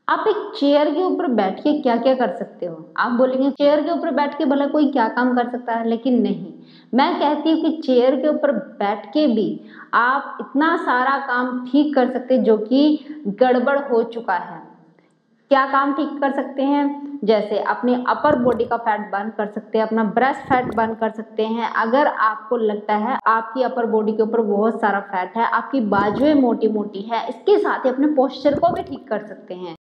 आप एक चेयर के ऊपर बैठ के क्या क्या कर सकते हो। आप बोलेंगे चेयर के ऊपर बैठ के भला कोई क्या काम कर सकता है, लेकिन नहीं, मैं कहती हूँ कि चेयर के ऊपर बैठ के भी आप इतना सारा काम ठीक कर सकते जो कि गड़बड़ हो चुका है। क्या काम ठीक कर सकते हैं? जैसे अपने अपर बॉडी का फैट बर्न कर सकते हैं, अपना ब्रेस्ट फैट बर्न कर सकते हैं। अगर आपको लगता है आपकी अपर बॉडी के ऊपर बहुत सारा फैट है, आपकी बाजुएं मोटी मोटी है, इसके साथ ही अपने पोस्चर को भी ठीक कर सकते हैं।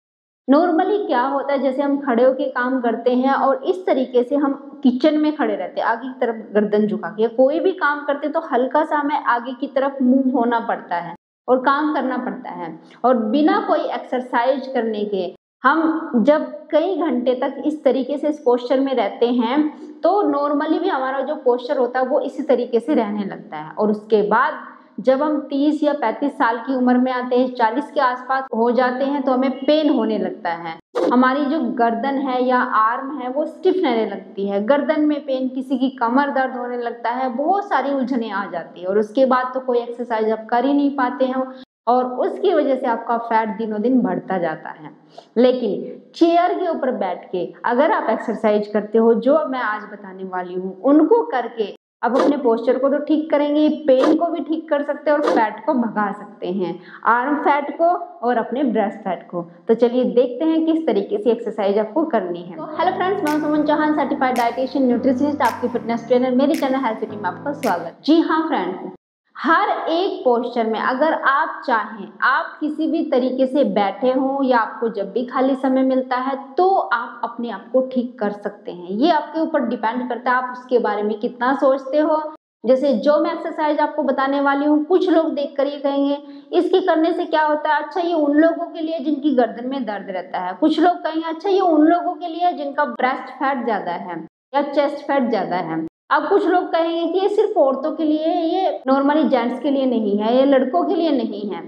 नॉर्मली क्या होता है, जैसे हम खड़े होके काम करते हैं और इस तरीके से हम किचन में खड़े रहते हैं आगे की तरफ गर्दन झुका के, कोई भी काम करते तो हल्का सा हमें आगे की तरफ मूव होना पड़ता है और काम करना पड़ता है। और बिना कोई एक्सरसाइज करने के हम जब कई घंटे तक इस तरीके से इस पोस्चर में रहते हैं तो नॉर्मली भी हमारा जो पोस्चर होता है वो इसी तरीके से रहने लगता है। और उसके बाद जब हम 30 या 35 साल की उम्र में आते हैं, 40 के आसपास हो जाते हैं, तो हमें पेन होने लगता है। हमारी जो गर्दन है या आर्म है वो स्टिफ रहने लगती है, गर्दन में पेन, किसी की कमर दर्द होने लगता है, बहुत सारी उलझने आ जाती है। और उसके बाद तो कोई एक्सरसाइज आप कर ही नहीं पाते हैं और उसकी वजह से आपका फैट दिनों दिन बढ़ता जाता है। लेकिन चेयर के ऊपर बैठ के अगर आप एक्सरसाइज करते हो, जो मैं आज बताने वाली हूँ, उनको करके अब अपने पोस्चर को तो ठीक करेंगे, पेन को भी ठीक कर सकते हैं और फैट को भगा सकते हैं, आर्म फैट को और अपने ब्रेस्ट फैट को। तो चलिए देखते हैं किस तरीके से एक्सरसाइज आपको करनी है। तो हेलो फ्रेंड्स, मैं सुमन चौहान, सर्टिफाइड डाइटिशियन न्यूट्रिशनिस्ट, आपकी फिटनेस ट्रेनर। मेरे चैनल हेल्थ सिटी में आपका स्वागत। जी हाँ फ्रेंड्स, हर एक पोस्चर में अगर आप चाहें, आप किसी भी तरीके से बैठे हो या आपको जब भी खाली समय मिलता है, तो आप अपने आप को ठीक कर सकते हैं। ये आपके ऊपर डिपेंड करता है आप उसके बारे में कितना सोचते हो। जैसे जो मैं एक्सरसाइज आपको बताने वाली हूँ, कुछ लोग देख कर ये कहेंगे इसकी करने से क्या होता है, अच्छा ये उन लोगों के लिए जिनकी गर्दन में दर्द रहता है। कुछ लोग कहेंगे अच्छा ये उन लोगों के लिए जिनका ब्रेस्ट फैट ज्यादा है या चेस्ट फैट ज्यादा है। अब कुछ लोग कहेंगे कि ये सिर्फ औरतों के लिए, ये नॉर्मली जेंट्स के लिए नहीं है, ये लड़कों के लिए नहीं है।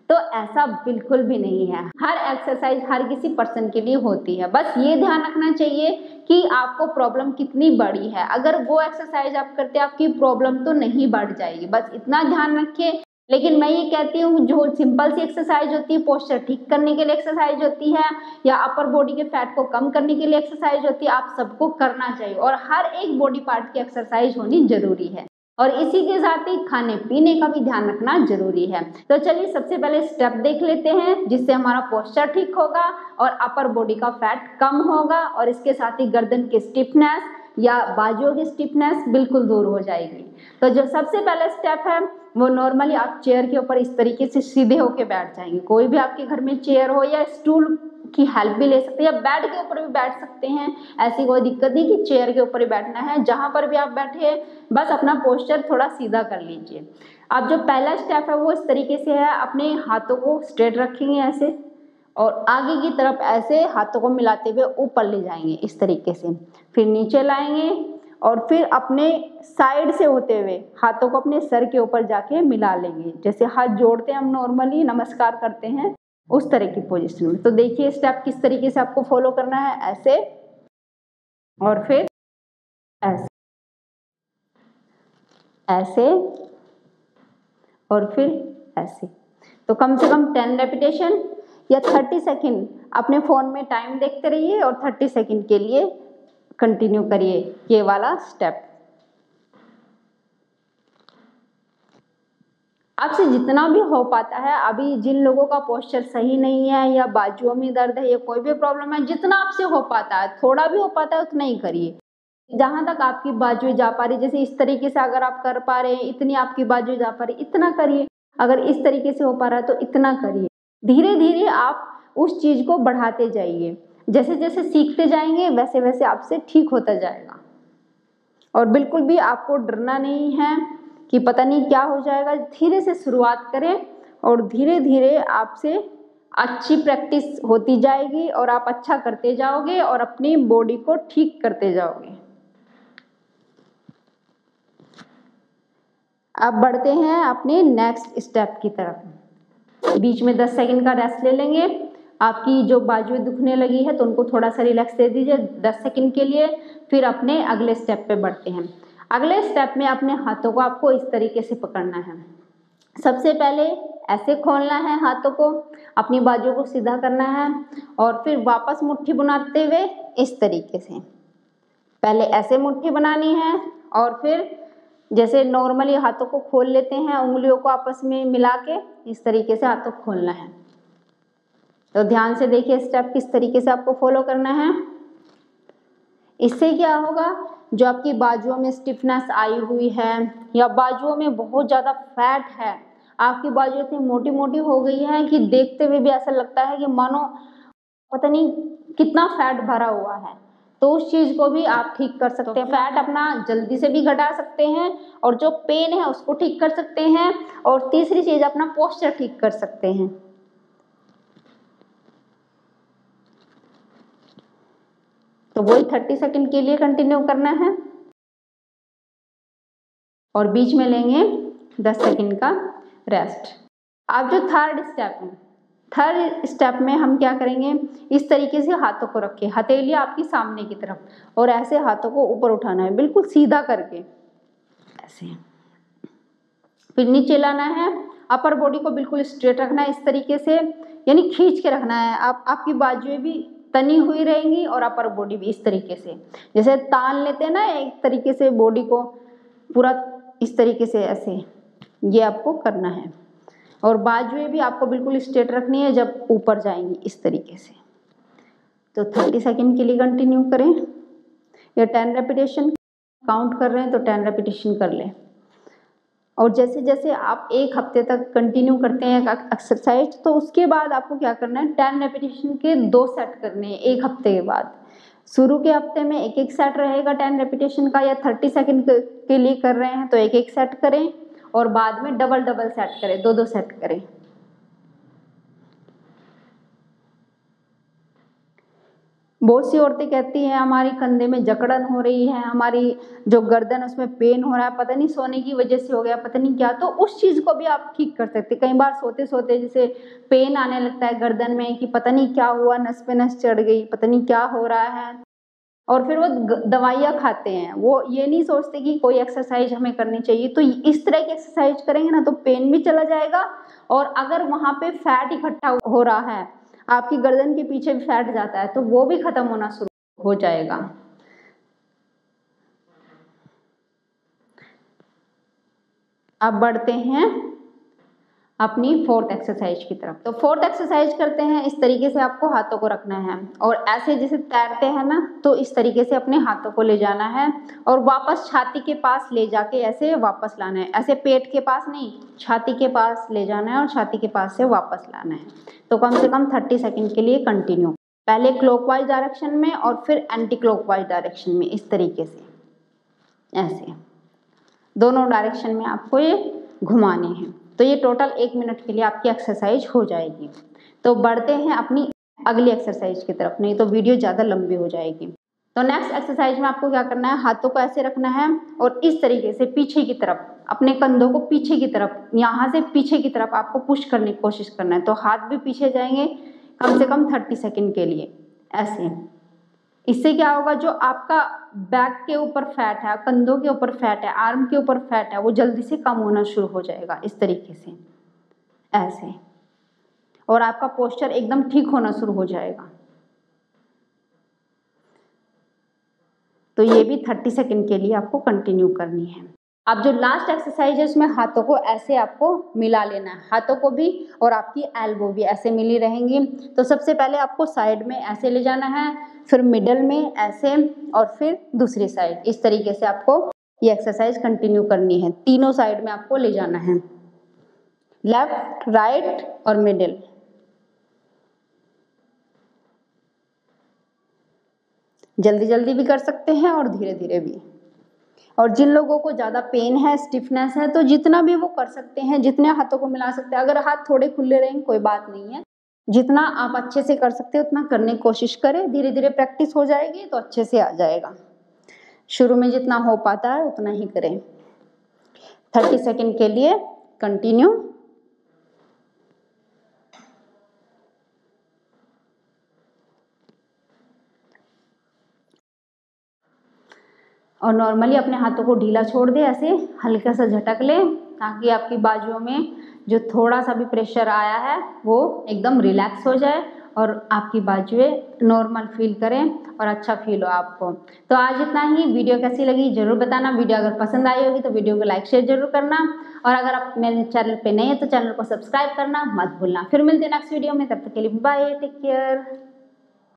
तो ऐसा बिल्कुल भी नहीं है। हर एक्सरसाइज हर किसी पर्सन के लिए होती है। बस ये ध्यान रखना चाहिए कि आपको प्रॉब्लम कितनी बड़ी है। अगर वो एक्सरसाइज आप करते हैं आपकी प्रॉब्लम तो नहीं बढ़ जाएगी, बस इतना ध्यान रखिए। लेकिन मैं ये कहती हूँ जो सिंपल सी एक्सरसाइज होती है, पोस्चर ठीक करने के लिए एक्सरसाइज होती है या अपर बॉडी के फैट को कम करने के लिए एक्सरसाइज होती है, आप सबको करना चाहिए और हर एक बॉडी पार्ट की एक्सरसाइज होनी जरूरी है। और इसी के साथ ही खाने पीने का भी ध्यान रखना जरूरी है। तो चलिए सबसे पहले स्टेप देख लेते हैं जिससे हमारा पोस्चर ठीक होगा और अपर बॉडी का फैट कम होगा और इसके साथ ही गर्दन की स्टिफनेस या बाजुओं की स्टिफनेस बिल्कुल दूर हो जाएगी। तो जो सबसे पहला स्टेप है वो नॉर्मली आप चेयर के ऊपर इस तरीके से सीधे होके बैठ जाएंगे। कोई भी आपके घर में चेयर हो या स्टूल की हेल्प भी ले सकते हैं या बेड के ऊपर भी बैठ सकते हैं, ऐसी कोई दिक्कत नहीं कि चेयर के ऊपर ही बैठना है। जहां पर भी आप बैठे बस अपना पोस्चर थोड़ा सीधा कर लीजिए। अब जो पहला स्टेप है वो इस तरीके से है, अपने हाथों को स्ट्रेट रखेंगे ऐसे और आगे की तरफ ऐसे हाथों को मिलाते हुए ऊपर ले जाएंगे इस तरीके से, फिर नीचे लाएंगे और फिर अपने साइड से होते हुए हाथों को अपने सर के ऊपर जाके मिला लेंगे। जैसे हाथ जोड़ते हैं हम नॉर्मली नमस्कार करते हैं उस तरह की पोजीशन में। तो देखिए स्टेप किस तरीके से आपको फॉलो करना है, ऐसे और फिर ऐसे, ऐसे और फिर ऐसे। तो कम से कम 10 रेपिटेशन या 30 सेकेंड अपने फोन में टाइम देखते रहिए और 30 सेकेंड के लिए कंटिन्यू करिए ये वाला स्टेप। आपसे जितना भी हो पाता है, अभी जिन लोगों का पोस्चर सही नहीं है या बाजुओं में दर्द है या कोई भी प्रॉब्लम है, जितना आपसे हो पाता है, थोड़ा भी हो पाता है उतना ही करिए। जहां तक आपकी बाजुएं जा पा रही, जैसे इस तरीके से अगर आप कर पा रहे हैं, इतनी आपकी बाजुएं जा पा रही, इतना करिए। अगर इस तरीके से हो पा रहा है तो इतना करिए। धीरे धीरे आप उस चीज को बढ़ाते जाइए, जैसे जैसे सीखते जाएंगे वैसे वैसे आपसे ठीक होता जाएगा। और बिल्कुल भी आपको डरना नहीं है कि पता नहीं क्या हो जाएगा। धीरे से शुरुआत करें और धीरे धीरे आपसे अच्छी प्रैक्टिस होती जाएगी और आप अच्छा करते जाओगे और अपनी बॉडी को ठीक करते जाओगे। अब बढ़ते हैं अपने नेक्स्ट स्टेप की तरफ। बीच में 10 सेकंड का रेस्ट ले लेंगे। आपकी जो बाजुएं दुखने लगी है तो उनको थोड़ा सा रिलैक्स दे दीजिए 10 सेकंड के लिए। फिर अपने अगले स्टेप पे बढ़ते हैं। अगले स्टेप में अपने हाथों को आपको इस तरीके से पकड़ना है। सबसे पहले ऐसे खोलना है हाथों को, अपनी बाजू को सीधा करना है और फिर वापस मुट्ठी बनाते हुए इस तरीके से। पहले ऐसे मुट्ठी बनानी है और फिर जैसे नॉर्मली हाथों को खोल लेते हैं, उंगलियों को आपस में मिला के इस तरीके से हाथों को खोलना है। तो ध्यान से देखिए स्टेप किस तरीके से आपको फॉलो करना है। इससे क्या होगा, जो आपकी बाजुओं में स्टिफनेस आई हुई है या बाजुओं में बहुत ज़्यादा फैट है, आपकी बाजू इतनी मोटी मोटी हो गई है कि देखते हुए भी ऐसा लगता है कि मानो पता नहीं कितना फैट भरा हुआ है, तो उस चीज़ को भी आप ठीक कर सकते हैं। फैट अपना जल्दी से भी घटा सकते हैं और जो पेन है उसको ठीक कर सकते हैं, और तीसरी चीज़ अपना पोस्चर ठीक कर सकते हैं। तो वही 30 सेकंड के लिए कंटिन्यू करना है और बीच में लेंगे 10 सेकंड का रेस्ट। अब जो थर्ड स्टेप है, थर्ड स्टेप में हम क्या करेंगे, इस तरीके से हाथों को रखें, हथेली आपकी सामने की तरफ, और ऐसे हाथों को ऊपर उठाना है बिल्कुल सीधा करके ऐसे। फिर नीचे लाना है, अपर बॉडी को बिल्कुल स्ट्रेट रखना है इस तरीके से, यानी खींच के रखना है। आपकी बाजुएं भी तनी हुई रहेंगी और अपर बॉडी भी इस तरीके से, जैसे तान लेते हैं ना एक तरीके से बॉडी को पूरा इस तरीके से ऐसे, ये आपको करना है। और बाजुएं भी आपको बिल्कुल स्ट्रेट रखनी है जब ऊपर जाएंगी इस तरीके से। तो 30 सेकंड के लिए कंटिन्यू करें, या 10 रेपिटेशन काउंट कर रहे हैं तो 10 रेपिटेशन कर लें। और जैसे जैसे आप एक हफ्ते तक कंटिन्यू करते हैं एक्सरसाइज, तो उसके बाद आपको क्या करना है, 10 रेपिटेशन के 2 सेट करने हैं एक हफ्ते के बाद। शुरू के हफ्ते में एक एक सेट रहेगा 10 रेपिटेशन का, या 30 सेकंड के लिए कर रहे हैं तो एक एक सेट करें, और बाद में डबल डबल सेट करें, 2-2 सेट करें। बहुत सी औरतें कहती हैं हमारी कंधे में जकड़न हो रही है, हमारी जो गर्दन उसमें पेन हो रहा है, पता नहीं सोने की वजह से हो गया, पता नहीं क्या। तो उस चीज़ को भी आप ठीक कर सकते हैं। कई बार सोते सोते जैसे पेन आने लगता है गर्दन में कि पता नहीं क्या हुआ, नस पे नस चढ़ गई, पता नहीं क्या हो रहा है, और फिर वो दवाइयाँ खाते हैं, वो ये नहीं सोचते कि कोई एक्सरसाइज हमें करनी चाहिए। तो इस तरह की एक्सरसाइज करेंगे ना तो पेन भी चला जाएगा, और अगर वहाँ पे फैट इकट्ठा हो रहा है, आपकी गर्दन के पीछे भी फैट जाता है, तो वो भी खत्म होना शुरू हो जाएगा। अब बढ़ते हैं अपनी 4th एक्सरसाइज की तरफ। तो 4th एक्सरसाइज करते हैं, इस तरीके से आपको हाथों को रखना है और ऐसे जैसे तैरते हैं ना, तो इस तरीके से अपने हाथों को ले जाना है और वापस छाती के पास ले जाके ऐसे वापस लाना है। ऐसे पेट के पास नहीं, छाती के पास ले जाना है और छाती के पास से वापस लाना है। तो कम से कम 30 सेकेंड के लिए कंटिन्यू, पहले क्लॉकवाइज डायरेक्शन में और फिर एंटी क्लॉकवाइज डायरेक्शन में, इस तरीके से ऐसे दोनों डायरेक्शन में आपको ये घुमाने हैं। तो ये टोटल 1 मिनट के लिए आपकी एक्सरसाइज हो जाएगी। तो बढ़ते हैं अपनी अगली एक्सरसाइज की तरफ, नहीं तो वीडियो ज़्यादा लंबी हो जाएगी। तो नेक्स्ट एक्सरसाइज में आपको क्या करना है, हाथों को ऐसे रखना है और इस तरीके से पीछे की तरफ, अपने कंधों को पीछे की तरफ, यहाँ से पीछे की तरफ आपको पुश करने की कोशिश करना है। तो हाथ भी पीछे जाएंगे कम से कम 30 सेकेंड के लिए ऐसे। इससे क्या होगा, जो आपका बैक के ऊपर फैट है, कंधों के ऊपर फैट है, आर्म के ऊपर फैट है, वो जल्दी से कम होना शुरू हो जाएगा इस तरीके से ऐसे, और आपका पोस्चर एकदम ठीक होना शुरू हो जाएगा। तो ये भी 30 सेकेंड के लिए आपको कंटिन्यू करनी है। अब जो लास्ट एक्सरसाइज है उसमें हाथों को ऐसे आपको मिला लेना है, हाथों को भी और आपकी एल्बो भी ऐसे मिली रहेंगी। तो सबसे पहले आपको साइड में ऐसे ले जाना है, फिर मिडल में ऐसे, और फिर दूसरी साइड, इस तरीके से आपको ये एक्सरसाइज कंटिन्यू करनी है। तीनों साइड में आपको ले जाना है, लेफ्ट, राइट और मिडिल। जल्दी जल्दी भी कर सकते हैं और धीरे धीरे भी। और जिन लोगों को ज़्यादा पेन है, स्टिफनेस है, तो जितना भी वो कर सकते हैं, जितने हाथों को मिला सकते हैं। अगर हाथ थोड़े खुले रहेंगे कोई बात नहीं है, जितना आप अच्छे से कर सकते हैं उतना करने की कोशिश करें। धीरे धीरे प्रैक्टिस हो जाएगी तो अच्छे से आ जाएगा। शुरू में जितना हो पाता है उतना ही करें। 30 सेकेंड के लिए कंटिन्यू। और नॉर्मली अपने हाथों को ढीला छोड़ दे, ऐसे हल्का सा झटक ले ताकि आपकी बाजुओं में जो थोड़ा सा भी प्रेशर आया है वो एकदम रिलैक्स हो जाए और आपकी बाजुएं नॉर्मल फील करें और अच्छा फील हो आपको। तो आज इतना ही। वीडियो कैसी लगी जरूर बताना। वीडियो अगर पसंद आई होगी तो वीडियो को लाइक शेयर जरूर करना, और अगर आप मेरे चैनल पे नए हैं तो चैनल को सब्सक्राइब करना मत भूलना। फिर मिलते हैं नेक्स्ट वीडियो में, तब तक के लिए बाय, टेक केयर।